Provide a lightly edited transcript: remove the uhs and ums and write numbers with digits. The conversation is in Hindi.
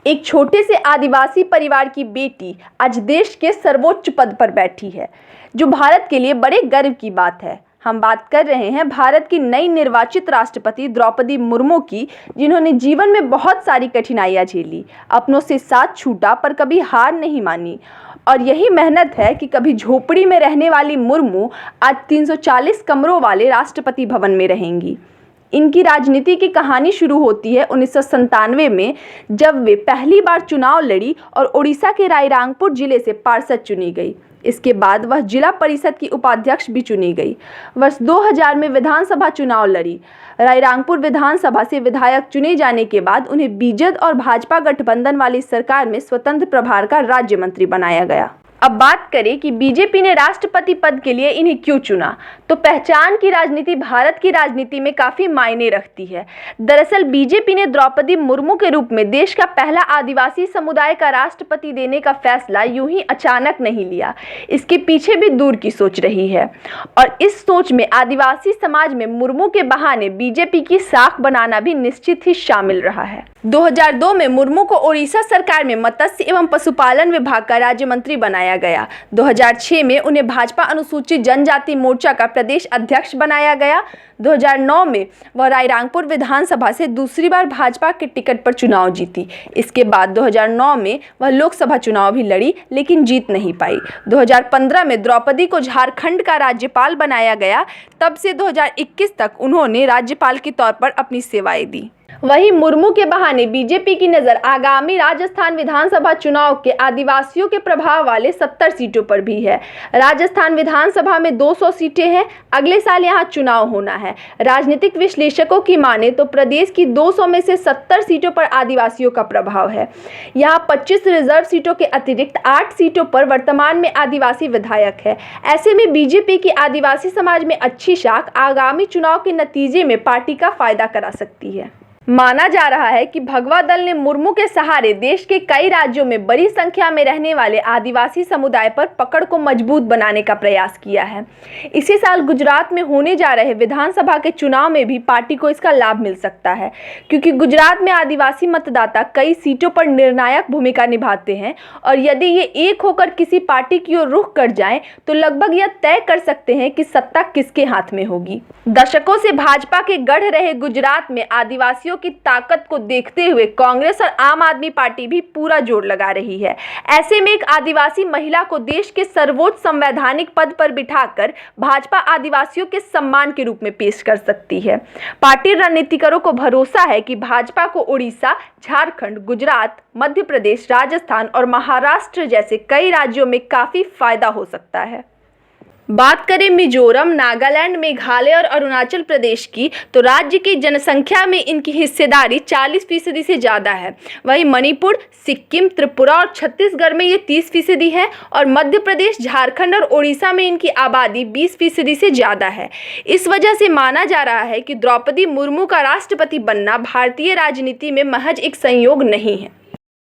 एक छोटे से आदिवासी परिवार की बेटी आज देश के सर्वोच्च पद पर बैठी है, जो भारत के लिए बड़े गर्व की बात है। हम बात कर रहे हैं भारत की नई निर्वाचित राष्ट्रपति द्रौपदी मुर्मू की, जिन्होंने जीवन में बहुत सारी कठिनाइयां झेली, अपनों से साथ छूटा पर कभी हार नहीं मानी। और यही मेहनत है कि कभी झोपड़ी में रहने वाली मुर्मू आज 340 कमरों वाले राष्ट्रपति भवन में रहेंगी। इनकी राजनीति की कहानी शुरू होती है 1997 में, जब वे पहली बार चुनाव लड़ी और ओडिशा के रायरंगपुर जिले से पार्षद चुनी गई। इसके बाद वह जिला परिषद की उपाध्यक्ष भी चुनी गई। वर्ष 2000 में विधानसभा चुनाव लड़ी। रायरंगपुर विधानसभा से विधायक चुने जाने के बाद उन्हें बीजेद और भाजपा गठबंधन वाली सरकार में स्वतंत्र प्रभार का राज्य मंत्री बनाया गया। अब बात करें कि बीजेपी ने राष्ट्रपति पद के लिए इन्हें क्यों चुना, तो पहचान की राजनीति भारत की राजनीति में काफी मायने रखती है। दरअसल बीजेपी ने द्रौपदी मुर्मू के रूप में देश का पहला आदिवासी समुदाय का राष्ट्रपति देने का फैसला यूं ही अचानक नहीं लिया। इसके पीछे भी दूर की सोच रही है, और इस सोच में आदिवासी समाज में मुर्मू के बहाने बीजेपी की साख बनाना भी निश्चित ही शामिल रहा है। 2002 में मुर्मू को ओडिशा सरकार में मत्स्य एवं पशुपालन विभाग का राज्य मंत्री बनाया गया। 2006 में उन्हें भाजपा अनुसूचित जनजाति मोर्चा का प्रदेश अध्यक्ष बनाया गया। 2009 में वह रायरंगपुर विधानसभा से दूसरी बार भाजपा के टिकट पर चुनाव जीती। इसके बाद 2009 में वह लोकसभा चुनाव भी लड़ी, लेकिन जीत नहीं पाई। 2015 में द्रौपदी को झारखंड का राज्यपाल बनाया गया। तब से 2021 तक उन्होंने राज्यपाल के तौर पर अपनी सेवाएं दी। वहीं मुर्मू के बहाने बीजेपी की नज़र आगामी राजस्थान विधानसभा चुनाव के आदिवासियों के प्रभाव वाले 70 सीटों पर भी है। राजस्थान विधानसभा में 200 सीटें हैं। अगले साल यहां चुनाव होना है। राजनीतिक विश्लेषकों की माने तो प्रदेश की 200 में से 70 सीटों पर आदिवासियों का प्रभाव है। यहां 25 रिजर्व सीटों के अतिरिक्त 8 सीटों पर वर्तमान में आदिवासी विधायक है। ऐसे में बीजेपी की आदिवासी समाज में अच्छी शाख आगामी चुनाव के नतीजे में पार्टी का फायदा करा सकती है। माना जा रहा है कि भगवा दल ने मुर्मू के सहारे देश के कई राज्यों में बड़ी संख्या में रहने वाले आदिवासी समुदाय पर पकड़ को मजबूत बनाने का प्रयास किया है। इसी साल गुजरात में होने जा रहे विधानसभा के चुनाव में भी पार्टी को इसका लाभ मिल सकता है, क्योंकि गुजरात में आदिवासी मतदाता कई सीटों पर निर्णायक भूमिका निभाते हैं, और यदि ये एक होकर किसी पार्टी की ओर रुख कर जाएं, तो लगभग यह तय कर सकते हैं कि सत्ता किसके हाथ में होगी। दशकों से भाजपा के गढ़ रहे गुजरात में आदिवासियों की ताकत को देखते हुए कांग्रेस और आम आदमी पार्टी भी पूरा जोर लगा रही है। ऐसे में एक आदिवासी महिला को देश के सर्वोच्च संवैधानिक पद पर बिठाकर भाजपा आदिवासियों के सम्मान के रूप में पेश कर सकती है। पार्टी रणनीतिकारों को भरोसा है कि भाजपा को उड़ीसा, झारखंड, गुजरात, मध्य प्रदेश, राजस्थान और महाराष्ट्र जैसे कई राज्यों में काफी फायदा हो सकता है। बात करें मिजोरम, नागालैंड, मेघालय और अरुणाचल प्रदेश की, तो राज्य की जनसंख्या में इनकी हिस्सेदारी 40% से ज़्यादा है। वहीं मणिपुर, सिक्किम, त्रिपुरा और छत्तीसगढ़ में ये 30% है, और मध्य प्रदेश, झारखंड और ओडिशा में इनकी आबादी 20% से ज़्यादा है। इस वजह से माना जा रहा है कि द्रौपदी मुर्मू का राष्ट्रपति बनना भारतीय राजनीति में महज एक संयोग नहीं है।